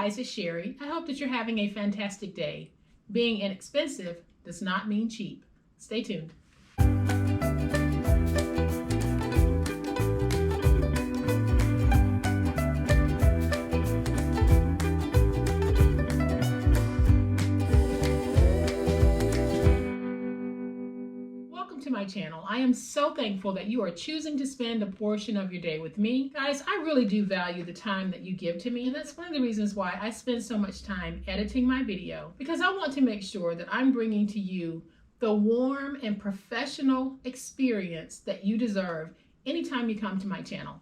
guys, it's Sherry. I hope that you're having a fantastic day. Being inexpensive does not mean cheap. Stay tuned. To my channel. I am so thankful that you are choosing to spend a portion of your day with me. Guys, I really do value the time that you give to me, and that's one of the reasons why I spend so much time editing my video, because I want to make sure that I'm bringing to you the warm and professional experience that you deserve anytime you come to my channel.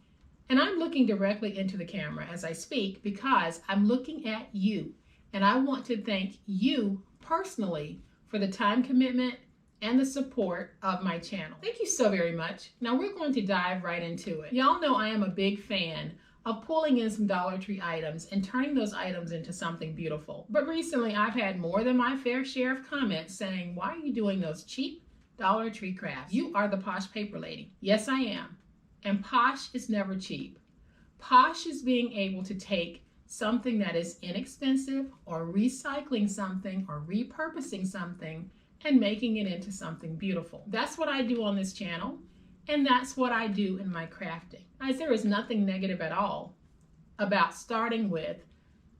And I'm looking directly into the camera as I speak because I'm looking at you, and I want to thank you personally for the time commitment and the support of my channel. Thank you so very much. Now we're going to dive right into it. Y'all know I am a big fan of pulling in some Dollar Tree items and turning those items into something beautiful. But recently I've had more than my fair share of comments saying, why are you doing those cheap Dollar Tree crafts? You are the posh paper lady. Yes, I am. And posh is never cheap. Posh is being able to take something that is inexpensive or recycling something or repurposing something and making it into something beautiful. That's what I do on this channel, and that's what I do in my crafting. Guys, there is nothing negative at all about starting with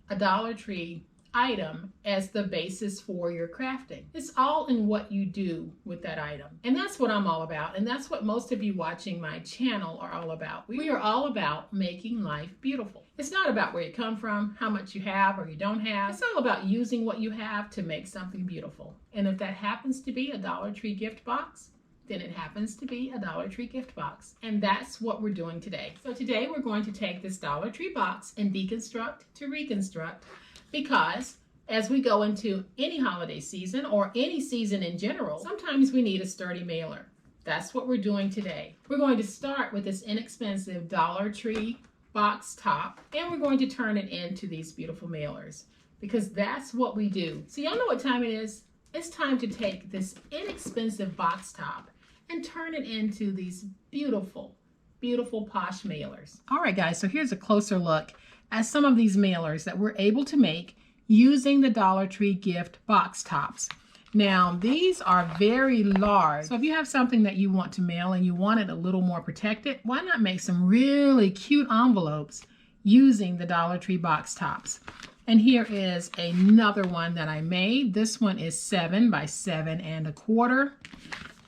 a Dollar Tree item as the basis for your crafting. It's all in what you do with that item. And that's what I'm all about, and that's what most of you watching my channel are all about. We are all about making life beautiful. It's not about where you come from, how much you have or you don't have. It's all about using what you have to make something beautiful. And if that happens to be a Dollar Tree gift box, then it happens to be a Dollar Tree gift box. And that's what we're doing today. So today we're going to take this Dollar Tree box and deconstruct to reconstruct, because as we go into any holiday season or any season in general, sometimes we need a sturdy mailer. That's what we're doing today. We're going to start with this inexpensive Dollar Tree box top, and we're going to turn it into these beautiful mailers, because that's what we do. So y'all know what time it is? It's time to take this inexpensive box top and turn it into these beautiful, beautiful posh mailers. All right, guys, so here's a closer look at some of these mailers that we're able to make using the Dollar Tree gift box tops. Now, these are very large. So if you have something that you want to mail and you want it a little more protected, why not make some really cute envelopes using the Dollar Tree box tops? And here is another one that I made. This one is 7 by 7 1/4.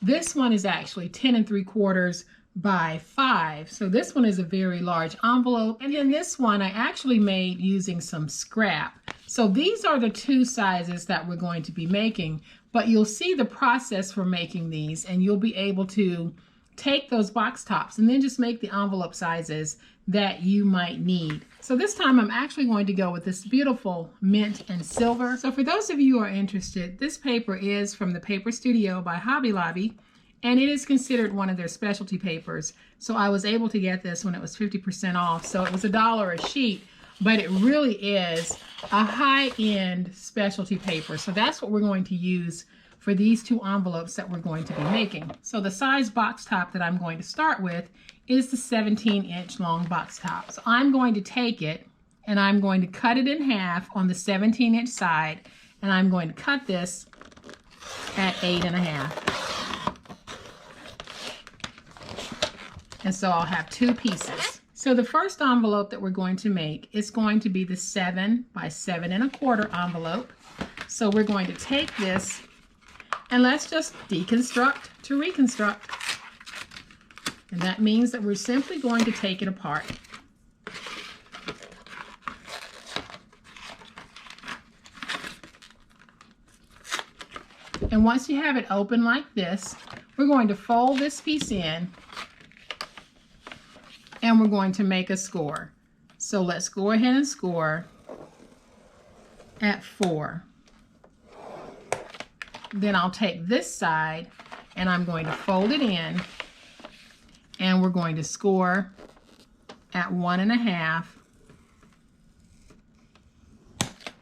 This one is actually 10 3/4 by 5. So this one is a very large envelope. And then this one I actually made using some scrap. So these are the two sizes that we're going to be making, but you'll see the process for making these, and you'll be able to take those box tops and then just make the envelope sizes that you might need. So this time I'm actually going to go with this beautiful mint and silver. So for those of you who are interested, this paper is from the Paper Studio by Hobby Lobby, and it is considered one of their specialty papers. So I was able to get this when it was 50% off. So it was $1 a sheet, but it really is a high-end specialty paper. So that's what we're going to use for these two envelopes that we're going to be making. So the size box top that I'm going to start with is the 17-inch long box top. So I'm going to take it and I'm going to cut it in half on the 17-inch side, and I'm going to cut this at 8 1/2. And so I'll have two pieces. So the first envelope that we're going to make is going to be the 7 by 7 1/4 envelope. So we're going to take this and let's just deconstruct to reconstruct. And that means that we're simply going to take it apart. And once you have it open like this, we're going to fold this piece in, and we're going to make a score. So let's go ahead and score at 4. Then I'll take this side and I'm going to fold it in, and we're going to score at 1 1/2.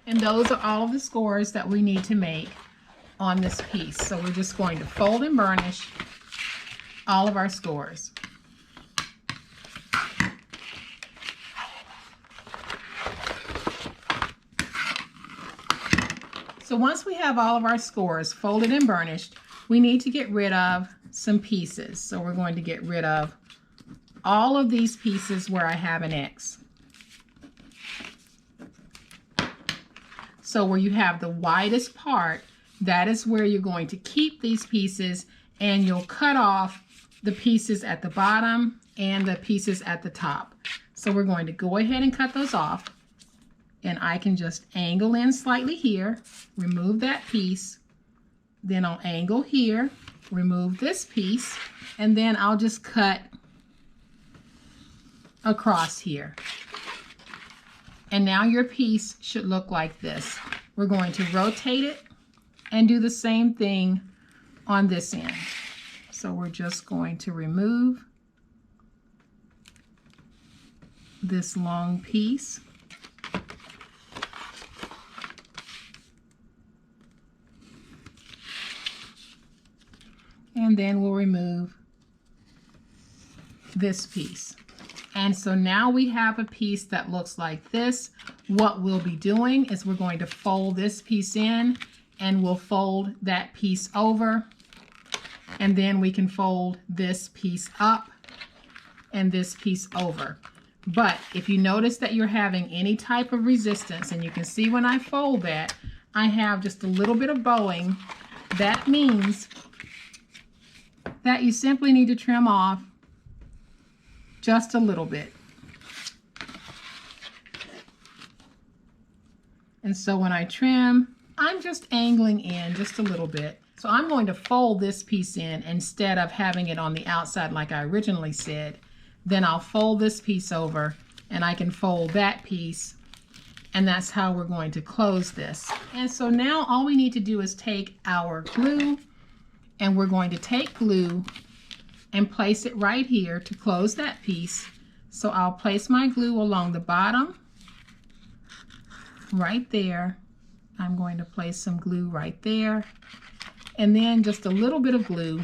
And those are all of the scores that we need to make on this piece. So we're just going to fold and burnish all of our scores. So once we have all of our scores folded and burnished, we need to get rid of some pieces. So we're going to get rid of all of these pieces where I have an X. So where you have the widest part, that is where you're going to keep these pieces, and you'll cut off the pieces at the bottom and the pieces at the top. So we're going to go ahead and cut those off, and I can just angle in slightly here, remove that piece, then I'll angle here, remove this piece, and then I'll just cut across here. And now your piece should look like this. We're going to rotate it and do the same thing on this end. So we're just going to remove this long piece. And then we'll remove this piece. And so now we have a piece that looks like this. What we'll be doing is we're going to fold this piece in, and we'll fold that piece over, and then we can fold this piece up and this piece over. But if you notice that you're having any type of resistance, and you can see when I fold that, I have just a little bit of bowing, that means that you simply need to trim off just a little bit. And so when I trim, I'm just angling in just a little bit. So I'm going to fold this piece in instead of having it on the outside like I originally said. Then I'll fold this piece over, and I can fold that piece, and that's how we're going to close this. And so now all we need to do is take our glue, and we're going to take glue and place it right here to close that piece. So I'll place my glue along the bottom, right there. I'm going to place some glue right there, and then just a little bit of glue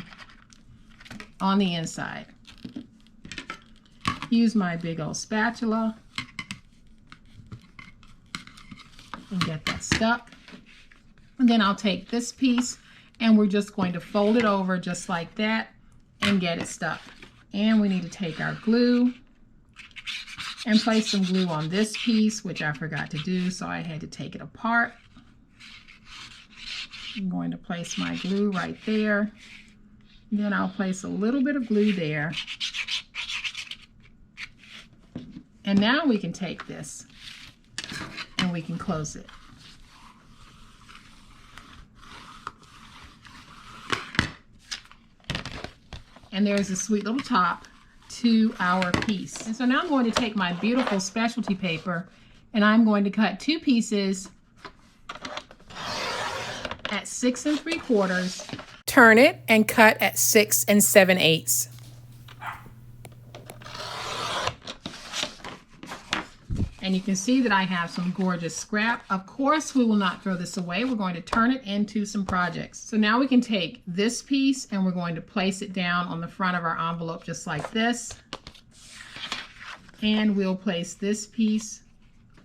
on the inside. Use my big old spatula and get that stuck. And then I'll take this piece, and we're just going to fold it over just like that and get it stuck. And we need to take our glue and place some glue on this piece, which I forgot to do, so I had to take it apart. I'm going to place my glue right there. Then I'll place a little bit of glue there. And now we can take this and we can close it. And there's a sweet little top to our piece. And so now I'm going to take my beautiful specialty paper, and I'm going to cut two pieces at 6 3/4. Turn it and cut at 6 7/8. And you can see that I have some gorgeous scrap. Of course, we will not throw this away. We're going to turn it into some projects. So now we can take this piece, and we're going to place it down on the front of our envelope just like this. And we'll place this piece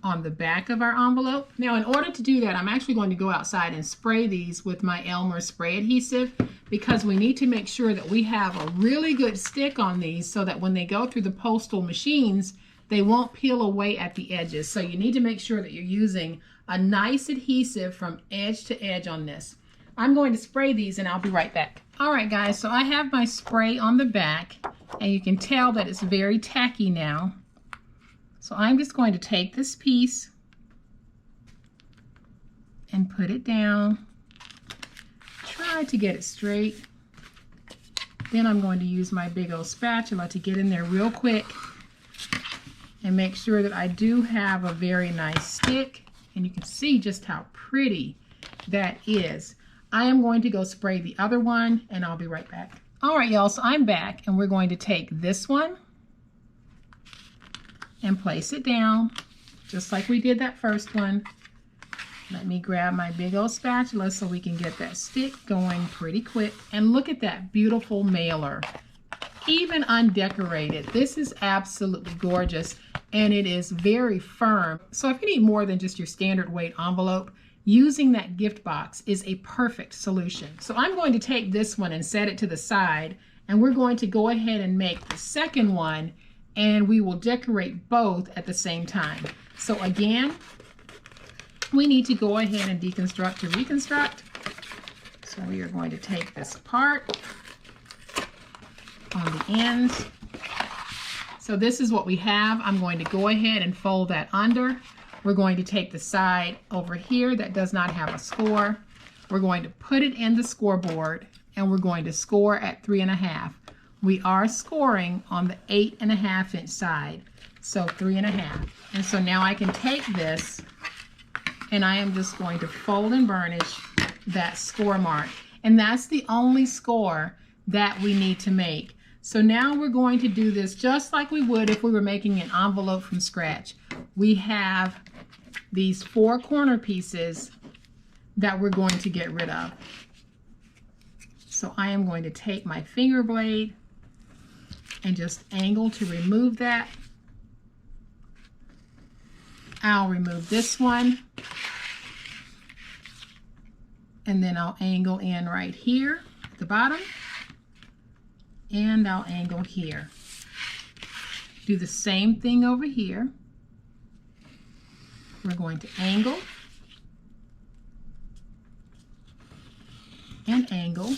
on the back of our envelope. Now, in order to do that, I'm actually going to go outside and spray these with my Elmer spray adhesive, because we need to make sure that we have a really good stick on these so that when they go through the postal machines, they won't peel away at the edges. So you need to make sure that you're using a nice adhesive from edge to edge on this. I'm going to spray these, and I'll be right back. All right, guys, so I have my spray on the back, and you can tell that it's very tacky now. So I'm just going to take this piece and put it down. Try to get it straight. Then I'm going to use my big old spatula to get in there real quick and make sure that I do have a very nice stick. And you can see just how pretty that is. I am going to go spray the other one, and I'll be right back. All right, y'all, so I'm back, and we're going to take this one and place it down just like we did that first one. Let me grab my big old spatula so we can get that stick going pretty quick. And look at that beautiful mailer, even undecorated. This is absolutely gorgeous, and it is very firm. So if you need more than just your standard weight envelope, using that gift box is a perfect solution. So I'm going to take this one and set it to the side, and we're going to go ahead and make the second one, and we will decorate both at the same time. So again, we need to go ahead and deconstruct to reconstruct. So we are going to take this apart on the ends. So this is what we have. I'm going to go ahead and fold that under. We're going to take the side over here that does not have a score. We're going to put it in the scoreboard, and we're going to score at 3.5. We are scoring on the 8.5 inch side, so 3.5. And so now I can take this, and I am just going to fold and burnish that score mark. And that's the only score that we need to make. So now we're going to do this just like we would if we were making an envelope from scratch. We have these 4 corner pieces that we're going to get rid of. So I am going to take my finger blade and just angle to remove that. I'll remove this one, and then I'll angle in right here at the bottom, and I'll angle here. Do the same thing over here. We're going to angle and angle.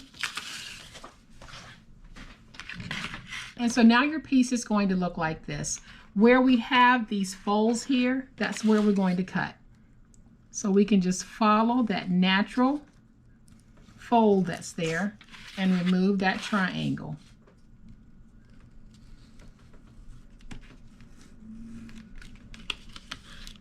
And so now your piece is going to look like this. Where we have these folds here, that's where we're going to cut. So we can just follow that natural fold that's there and remove that triangle.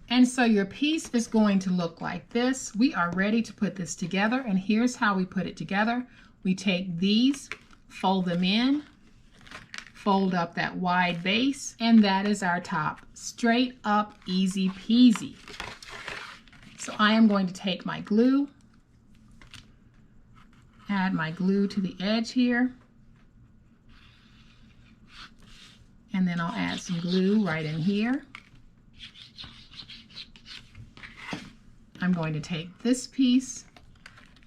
And so your piece is going to look like this. We are ready to put this together, and here's how we put it together. We take these, fold them in, fold up that wide base, and that is our top. Straight up, easy peasy. So I am going to take my glue, add my glue to the edge here, and then I'll add some glue right in here. I'm going to take this piece,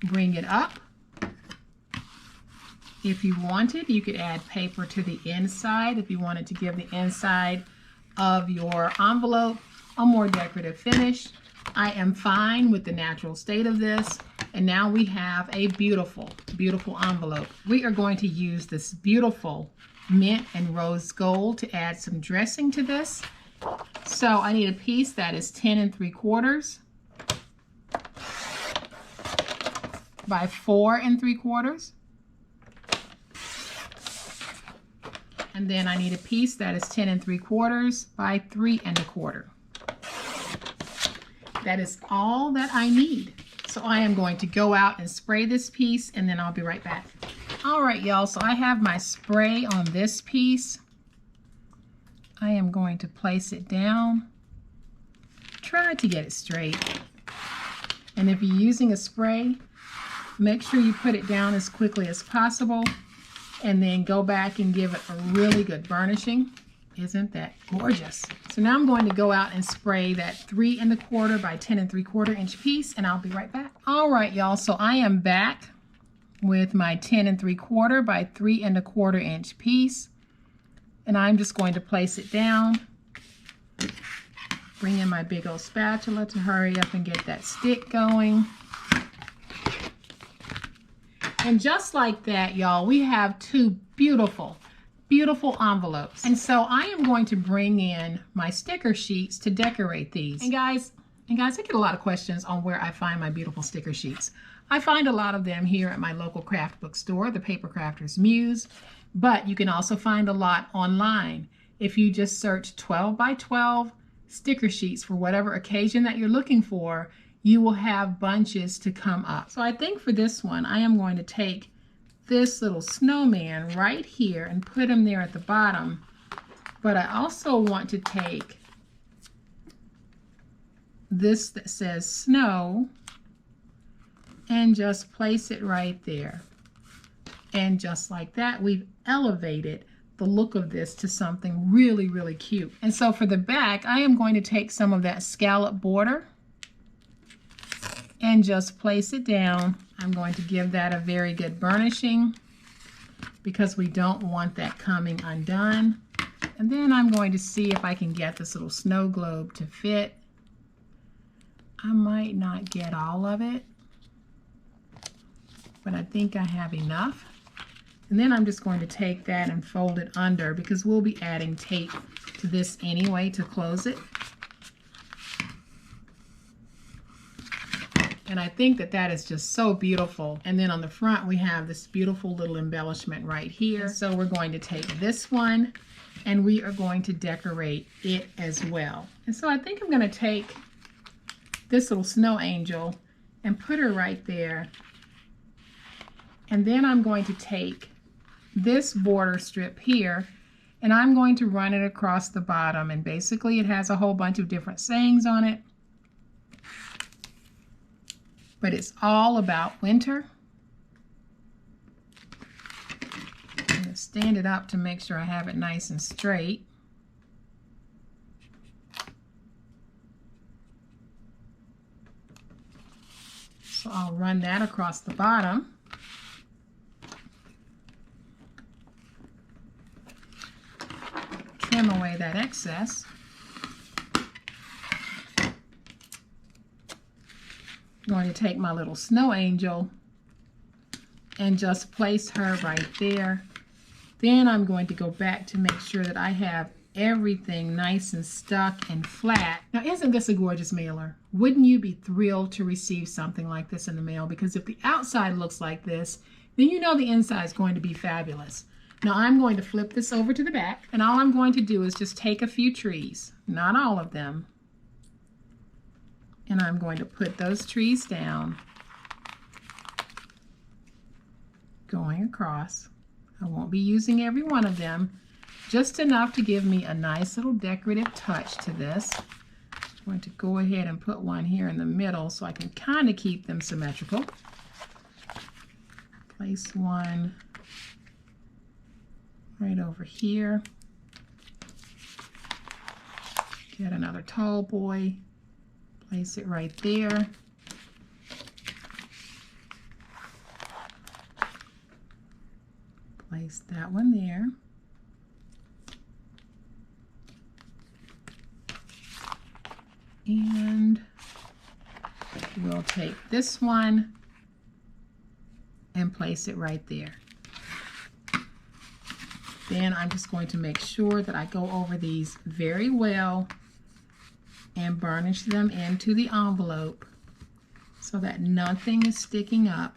bring it up. If you wanted, you could add paper to the inside if you wanted to give the inside of your envelope a more decorative finish. I am fine with the natural state of this, and now we have a beautiful, beautiful envelope. We are going to use this beautiful mint and rose gold to add some dressing to this. So I need a piece that is 10 3/4 by 4 3/4. And then I need a piece that is 10 3/4 by 3 1/4. That is all that I need. So I am going to go out and spray this piece, and then I'll be right back. All right, y'all, so I have my spray on this piece. I am going to place it down. Try to get it straight. And if you're using a spray, make sure you put it down as quickly as possible, and then go back and give it a really good burnishing. Isn't that gorgeous? So now I'm going to go out and spray that 3 1/4 by 10 3/4 inch piece, and I'll be right back. All right, y'all, so I am back with my 10 3/4 by 3 1/4 inch piece, and I'm just going to place it down. Bring in my big old spatula to hurry up and get that stick going. And just like that, y'all, we have 2 beautiful, beautiful envelopes. And so I am going to bring in my sticker sheets to decorate these. And guys, I get a lot of questions on where I find my beautiful sticker sheets. I find a lot of them here at my local craft book store, the Paper Crafter's Muse, but you can also find a lot online. If you just search 12 by 12 sticker sheets for whatever occasion that you're looking for, you will have bunches to come up. So I think for this one, I am going to take this little snowman right here and put him there at the bottom. But I also want to take this that says snow and just place it right there. And just like that, we've elevated the look of this to something really, really cute. And so for the back, I am going to take some of that scallop border and just place it down. I'm going to give that a very good burnishing because we don't want that coming undone. And then I'm going to see if I can get this little snow globe to fit. I might not get all of it, but I think I have enough. And then I'm just going to take that and fold it under because we'll be adding tape to this anyway to close it. And I think that that is just so beautiful. And then on the front, we have this beautiful little embellishment right here. So we're going to take this one and we are going to decorate it as well. And so I think I'm going to take this little snow angel and put her right there. And then I'm going to take this border strip here and I'm going to run it across the bottom. And basically it has a whole bunch of different sayings on it. But it's all about winter. I'm going to stand it up to make sure I have it nice and straight. So I'll run that across the bottom. Trim away that excess. I'm going to take my little snow angel and just place her right there. Then I'm going to go back to make sure that I have everything nice and stuck and flat. Now, isn't this a gorgeous mailer? Wouldn't you be thrilled to receive something like this in the mail? Because if the outside looks like this, then you know the inside is going to be fabulous. Now I'm going to flip this over to the back, and all I'm going to do is just take a few trees, not all of them, and I'm going to put those trees down, going across. I won't be using every one of them, just enough to give me a nice little decorative touch to this. I'm going to go ahead and put one here in the middle so I can kind of keep them symmetrical. Place one right over here. Get another tall boy. Place it right there. Place that one there. And we'll take this one and place it right there. Then I'm just going to make sure that I go over these very well and burnish them into the envelope so that nothing is sticking up.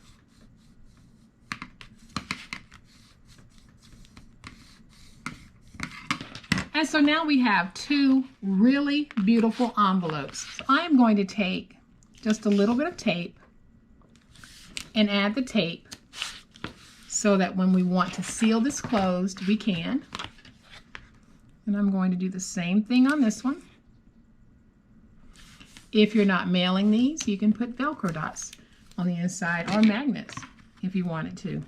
And so now we have two really beautiful envelopes. So I am going to take just a little bit of tape and add the tape so that when we want to seal this closed, we can. And I'm going to do the same thing on this one. If you're not mailing these, you can put Velcro dots on the inside or magnets if you wanted to.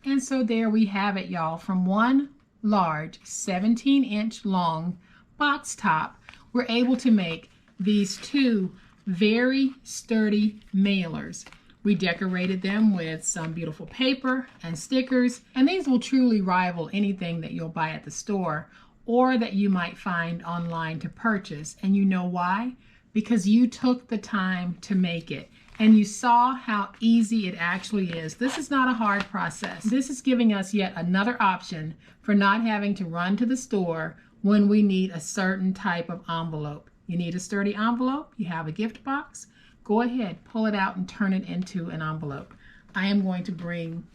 And so there we have it, y'all. From one large 17-inch long box top, we're able to make these two very sturdy mailers. We decorated them with some beautiful paper and stickers, and these will truly rival anything that you'll buy at the store or that you might find online to purchase. And you know why? Because you took the time to make it and you saw how easy it actually is. This is not a hard process. This is giving us yet another option for not having to run to the store when we need a certain type of envelope. You need a sturdy envelope, you have a gift box, go ahead, pull it out and turn it into an envelope. I am going to bring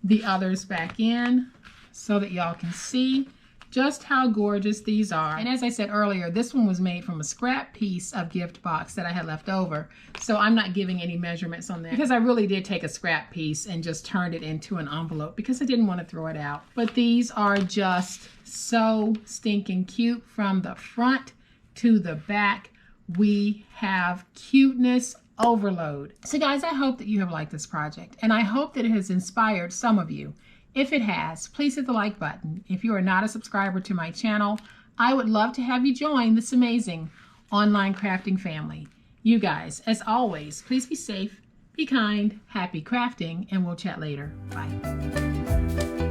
the others back in so that y'all can see just how gorgeous these are. And as I said earlier, this one was made from a scrap piece of gift box that I had left over. So I'm not giving any measurements on that because I really did take a scrap piece and just turned it into an envelope because I didn't want to throw it out. But these are just so stinking cute from the front to the back. We have cuteness overload. So guys, I hope that you have liked this project and I hope that it has inspired some of you. If it has, please hit the like button. If you are not a subscriber to my channel, I would love to have you join this amazing online crafting family. You guys, as always, please be safe, be kind, happy crafting, and we'll chat later. Bye.